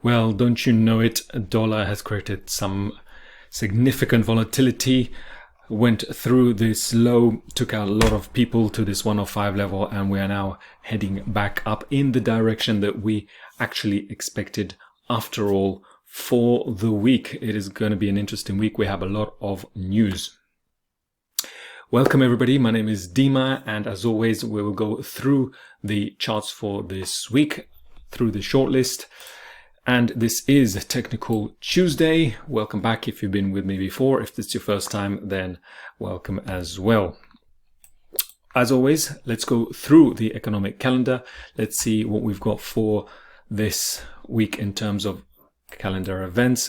Well, don't you know it? Dollar has created some significant volatility, went through this low, took out a lot of people to this 105 level, and we are now heading back up in the direction that we actually expected. After all, for the week, it is going to be an interesting week. We have a lot of news. Welcome everybody, my name is Dima, and as always we will go through the charts for this week through the shortlist. And this is Technical Tuesday. Welcome back if you've been with me before. If this is your first time, then welcome as well. As always, let's go through the economic calendar. Let's see what we've got for this week in terms of calendar events,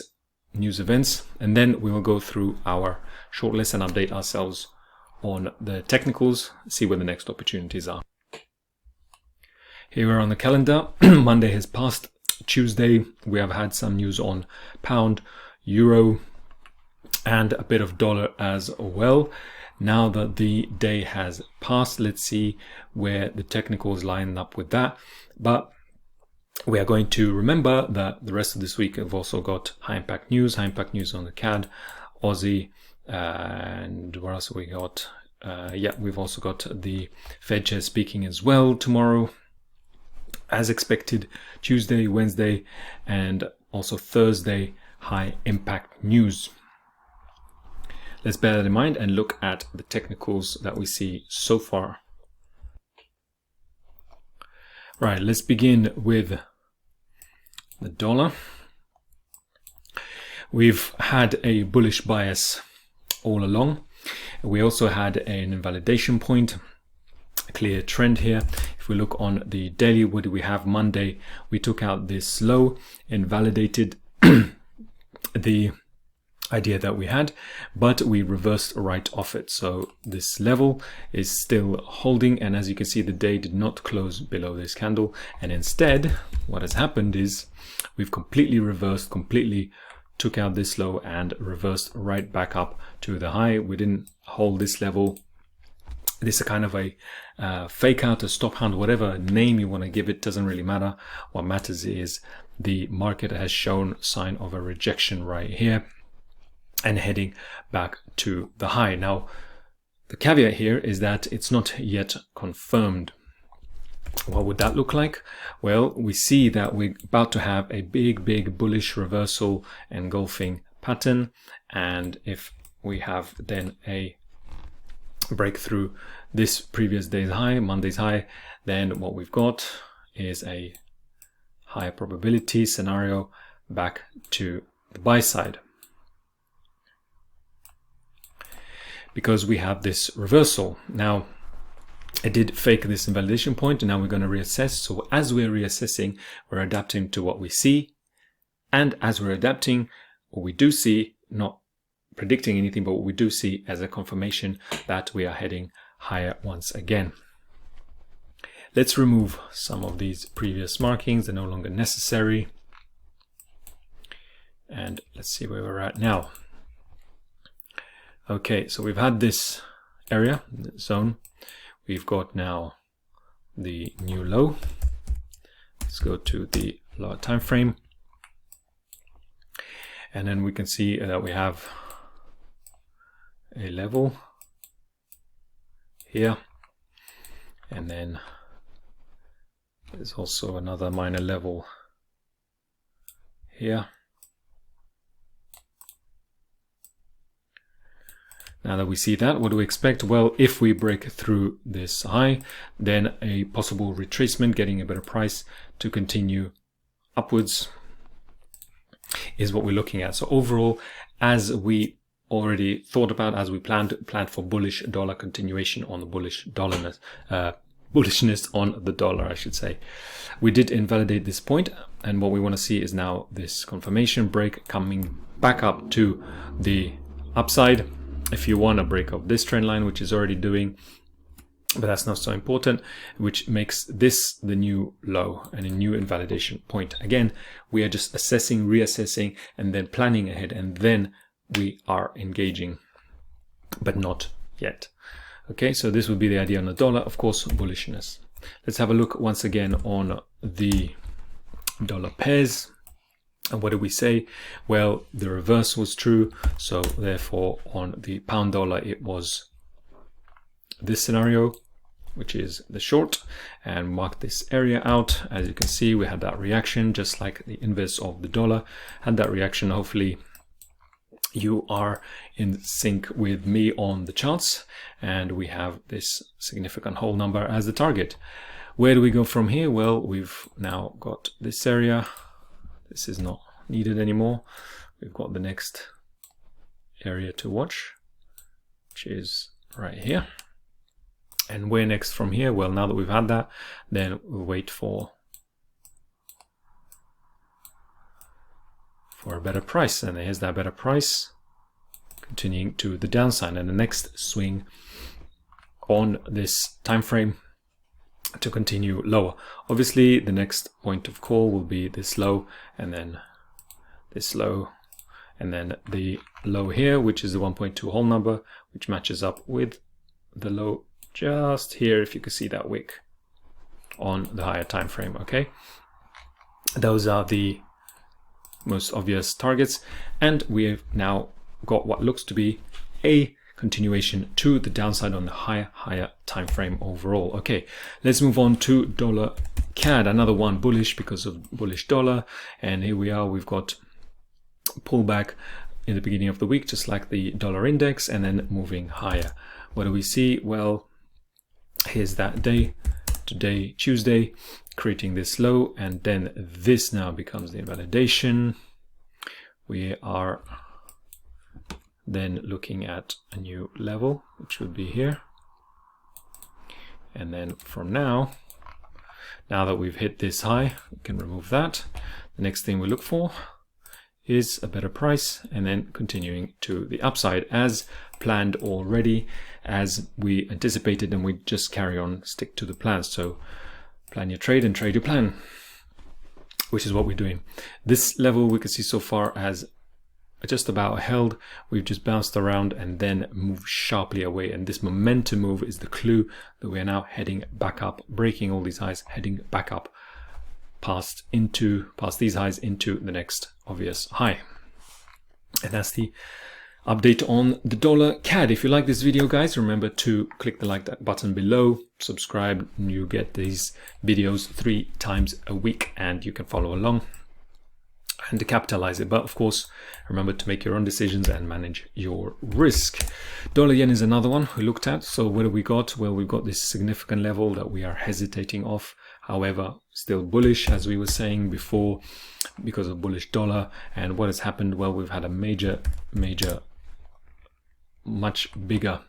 news events, and then we will go through our shortlist and update ourselves on the technicals, see where the next opportunities are. Here we're on the calendar. Monday has passed. Tuesday we have had some news on pound, euro, and a bit of dollar as well. Now that the day has passed, let's see where the technicals line up with that. But we are going to remember that the rest of this week have also got high impact news on the CAD, Aussie, and where else have we got? We've also got the Fed chair speaking as well tomorrow, as expected. Tuesday, Wednesday, and also Thursday, high impact news. Let's bear that in mind and look at the technicals that we see so far. Right, let's begin with the dollar. We've had a bullish bias all along. We also had an invalidation point, a clear trend here. If we look on the daily, what do we have? Monday, we took out this low, invalidated the idea that we had, but we reversed right off it. So this level is still holding, and as you can see, the day did not close below this candle, and instead what has happened is we've completely reversed, completely took out this low and reversed right back up to the high. We didn't hold this level. This is a kind of a fake out, a stop hand, whatever name you want to give it, doesn't really matter. What matters is the market has shown sign of a rejection right here and heading back to the high. Now, the caveat here is that it's not yet confirmed. What would that look like? Well, we see that we're about to have a big bullish reversal engulfing pattern, and if we have then a breakthrough this previous day's high, Monday's high, then what we've got is a higher probability scenario back to the buy side, because we have this reversal. Now, I did fake this invalidation point, and now we're going to reassess. So as we're reassessing, we're adapting to what we see, and as we're adapting, what we do see, not predicting anything, but what we do see as a confirmation that we are heading higher once again. Let's remove some of these previous markings. They're no longer necessary, and let's see where we're at now. Okay, so we've had this area, zone. We've got now the new low. Let's go to the lower time frame, and then we can see that we have a level here, and then there's also another minor level here. Now that we see that, what do we expect? Well, if we break through this high, then a possible retracement, getting a better price to continue upwards is what we're looking at. So overall, as we already thought about, as we planned for bullish dollar continuation on the bullishness on the dollar, I should say. We did invalidate this point, and what we want to see is now this confirmation break coming back up to the upside. If you want to break up this trend line, which is already doing, but that's not so important, which makes this the new low and a new invalidation point. Again, we are just assessing, reassessing, and then planning ahead, and then we are engaging, but not yet. Okay, so this would be the idea on the dollar, of course, bullishness. Let's have a look once again on the dollar pairs. And what did we say? Well, the reverse was true. So therefore on the pound dollar, it was this scenario, which is the short, and mark this area out. As you can see, we had that reaction, just like the inverse of the dollar had that reaction. Hopefully you are in sync with me on the charts, and we have this significant whole number as the target. Where do we go from here? Well, we've now got this area. This is not needed anymore. We've got the next area to watch, which is right here. And where next from here? Well, now that we've had that, then we'll wait for a better price. And here's that better price, continuing to the downside, and the next swing on this time frame to continue lower. Obviously, the next point of call will be this low, and then this low, and then the low here, which is the 1.2 whole number, which matches up with the low just here, if you can see that wick on the higher time frame. Okay, those are the most obvious targets, and we have now got what looks to be a continuation to the downside on the higher time frame overall. Okay, let's move on to dollar CAD, another one bullish because of bullish dollar, and here we are. We've got pullback in the beginning of the week, just like the dollar index, and then moving higher. What do we see? Well, here's that day, today, Tuesday, creating this low, and then this now becomes the invalidation. We are then looking at a new level, which would be here. And then from now that we've hit this high, we can remove that. The next thing we look for is a better price, and then continuing to the upside as planned already, as we anticipated, and we just carry on, stick to the plan. So plan your trade and trade your plan, which is what we're doing. This level we can see so far has just about held. We've just bounced around and then moved sharply away, and this momentum move is the clue that we are now heading back up, breaking all these highs, heading back up past these highs into the next obvious high. And that's the update on the dollar CAD. If you like this video, guys, remember to click the like button below, subscribe, and you get these videos 3 times a week, and you can follow along and to capitalize it. But of course, remember to make your own decisions and manage your risk. Dollar yen is another one we looked at. So what have we got? Well, we've got this significant level that we are hesitating off. However, still bullish, as we were saying before, because of bullish dollar. And what has happened? Well, we've had a major, much bigger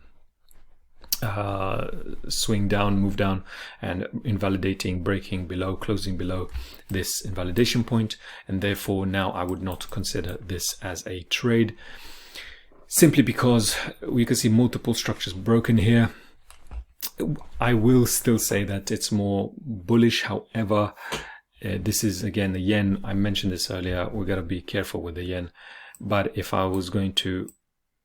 swing down, move down, and invalidating, breaking below, closing below this invalidation point, and therefore now I would not consider this as a trade, simply because we can see multiple structures broken here. I will still say that it's more bullish. However, this is again the yen. I mentioned this earlier, we got to be careful with the yen. But if I was going to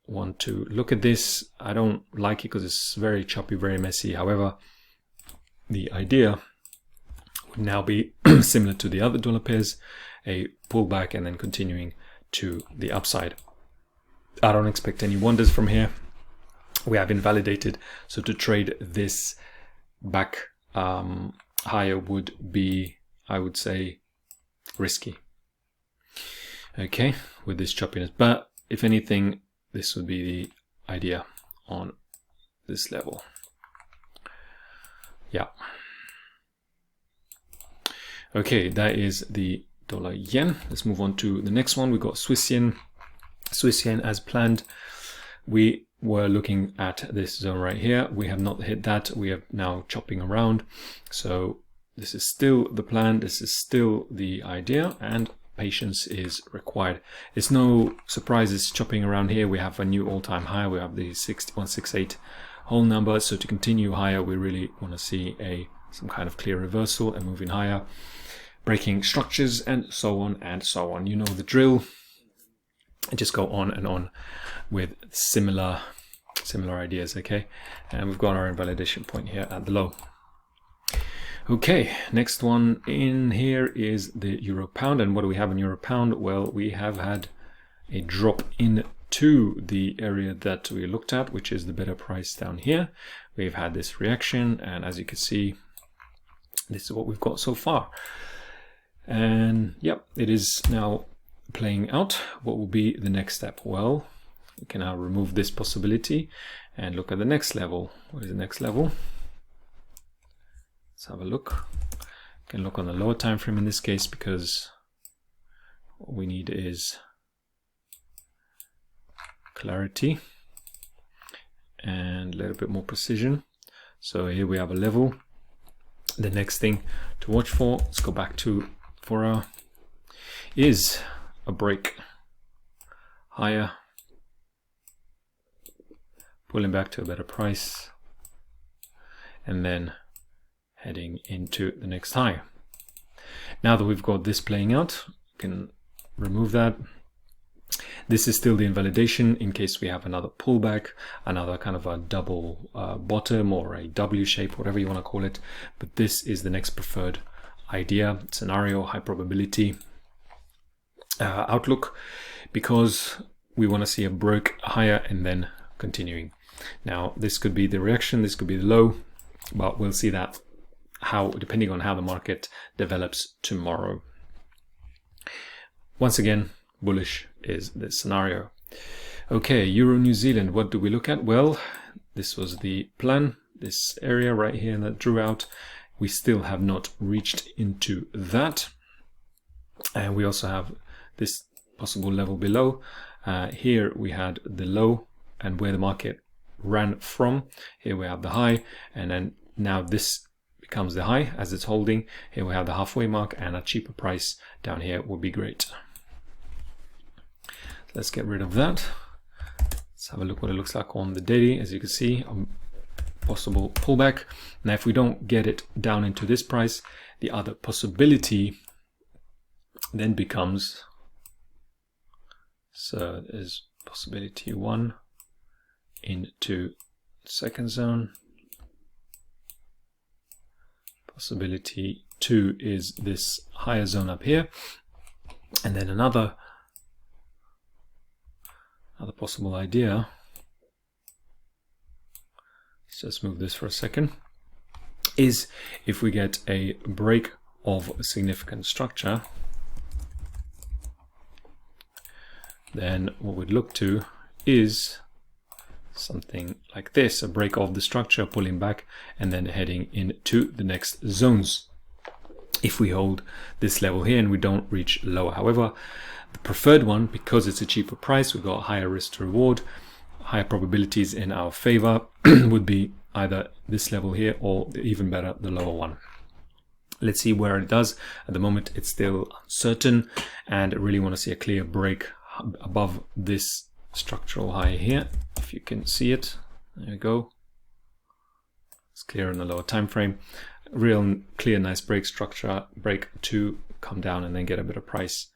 want to look at this, I don't like it because it's very choppy, very messy. However, the idea would now be similar to the other dollar pairs, a pullback and then continuing to the upside. I don't expect any wonders from here. We have invalidated, so to trade this back higher would be, I would say, risky. Okay, with this choppiness, but if anything, this would be the idea on this level. Yeah. Okay, that is the dollar yen. Let's move on to the next one. We got Swiss yen. Swiss yen, as planned, we were looking at this zone right here. We have not hit that. We are now chopping around. So this is still the plan. This is still the idea, and patience is required. It's no surprises chopping around here. We have a new all-time high. We have the 168 whole number. So to continue higher, we really want to see some kind of clear reversal and moving higher, breaking structures, and so on and so on. You know the drill. And just go on and on with similar ideas. Okay, and we've got our invalidation point here at the low. Okay, next one in here is the euro pound. And what do we have in euro pound? Well, we have had a drop into the area that we looked at, which is the better price down here. We've had this reaction, and as you can see, this is what we've got so far. And yep, it is now playing out. What will be the next step? Well, we can now remove this possibility and look at the next level. What is the next level? Let's have a look. We can look on the lower time frame in this case, because what we need is clarity and a little bit more precision. So here we have a level. The next thing to watch for, let's go back to 4 hour, is a break higher, pulling back to a better price, and then heading into the next high. Now that we've got this playing out, we can remove that. This is still the invalidation in case we have another pullback, another kind of a double bottom or a W shape, whatever you want to call it. But this is the next preferred idea, scenario, high probability outlook, because we want to see a break higher and then continuing. Now, this could be the reaction, this could be the low, but we'll see that depending on how the market develops tomorrow. Once again, bullish is the scenario. Okay, Euro New Zealand, what do we look at? Well, this was the plan, this area right here that drew out. We still have not reached into that. And we also have this possible level below. Here we had the low and where the market ran from. Here we have the high, and then now this becomes the high as it's holding. Here we have the halfway mark, and a cheaper price down here would be great. Let's get rid of that. Let's have a look what it looks like on the daily. As you can see, a possible pullback. Now, if we don't get it down into this price, the other possibility then becomes, so there's possibility 1 into second zone. Possibility 2 is this higher zone up here, and then another possible idea. Let's just move this for a second. Is if we get a break of significant structure, then what we'd look to is something like this, a break of the structure, pulling back and then heading into the next zones. If we hold this level here and we don't reach lower. However, the preferred one, because it's a cheaper price, we've got higher risk to reward, higher probabilities in our favor, would be either this level here or even better, the lower one. Let's see where it does. At the moment, it's still uncertain, and I really want to see a clear break above this structural high here. If you can see it, there we go. It's clear in the lower time frame. Real clear, nice break structure, break to come down and then get a better price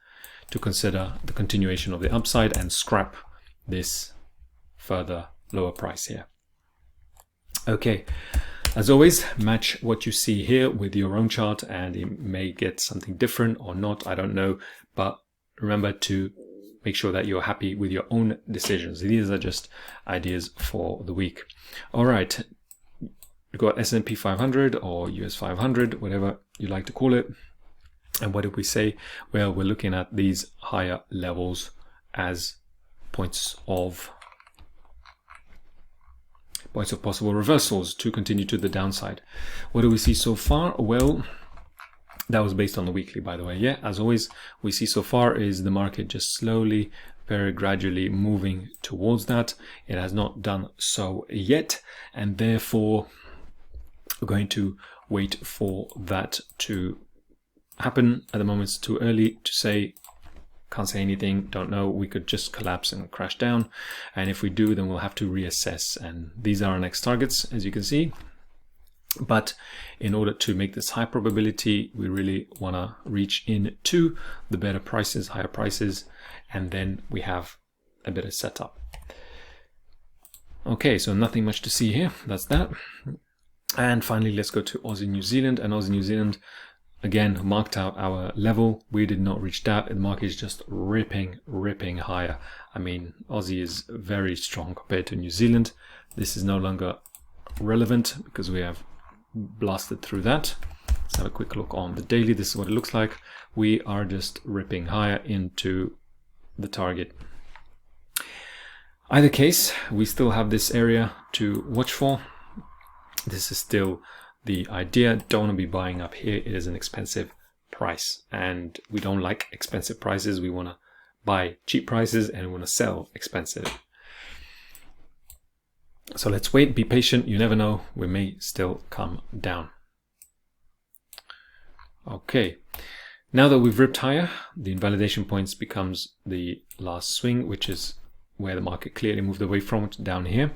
to consider the continuation of the upside and scrap this further lower price here. Okay, as always, match what you see here with your own chart, and you may get something different or not, I don't know, but remember to make sure that you're happy with your own decisions. These are just ideas for the week. All right, we've got S&P 500 or US 500, whatever you like to call it. And what did we say? Well, we're looking at these higher levels as points of possible reversals to continue to the downside. What do we see so far? Well, that was based on the weekly, by the way. Yeah, as always, we see so far is the market just slowly, very gradually moving towards that. It has not done so yet, and therefore we're going to wait for that to happen. At the moment, it's too early to say. Can't say anything, don't know. We could just collapse and crash down, and if we do, then we'll have to reassess, and these are our next targets, as you can see. But in order to make this high probability, we really want to reach into the better prices, higher prices, and then we have a better setup. Okay, so nothing much to see here. That's that. And finally, let's go to Aussie New Zealand. And Aussie New Zealand, again, marked out our level. We did not reach that. The market is just ripping higher. I mean, Aussie is very strong compared to New Zealand. This is no longer relevant because we have blasted through that. Let's have a quick look on the daily. This is what it looks like. We are just ripping higher into the target. Either case, we still have this area to watch for. This is still the idea. Don't want to be buying up here. It is an expensive price, and we don't like expensive prices. We want to buy cheap prices and we want to sell expensive. So let's wait, be patient. You never know, we may still come down. Okay, now that we've ripped higher, the invalidation points becomes the last swing, which is where the market clearly moved away from, down here.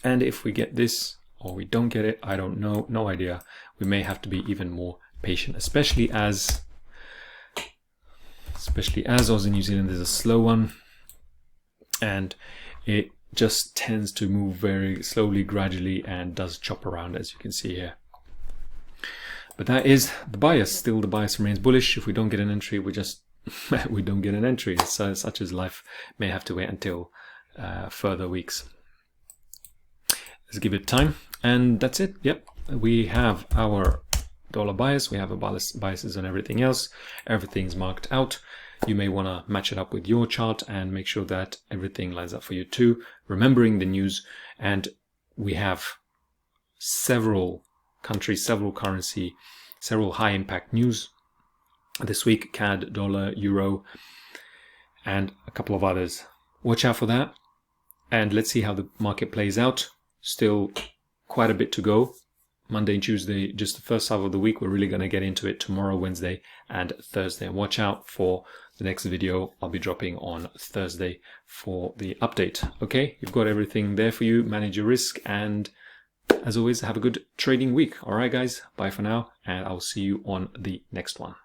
And if we get this or we don't get it, I don't know, no idea. We may have to be even more patient, especially as Aussie New Zealand is a slow one, and it just tends to move very slowly, gradually, and does chop around, as you can see here. But that is the bias. Still, the bias remains bullish. If we don't get an entry, we just we don't get an entry. So such as life, may have to wait until further weeks. Let's give it time, and that's it. Yep, we have our dollar bias. We have a biases on everything else. Everything's marked out. You may want to match it up with your chart and make sure that everything lines up for you too, remembering the news. And we have several countries, several currency, several high impact news this week: CAD, dollar, euro, and a couple of others. Watch out for that, and let's see how the market plays out. Still quite a bit to go. Monday and Tuesday, just the first half of the week. We're really going to get into it tomorrow, Wednesday, and Thursday. And watch out for the next video I'll be dropping on Thursday for the update. Okay, you've got everything there for you. Manage your risk, and as always, have a good trading week. All right, guys, bye for now, and I'll see you on the next one.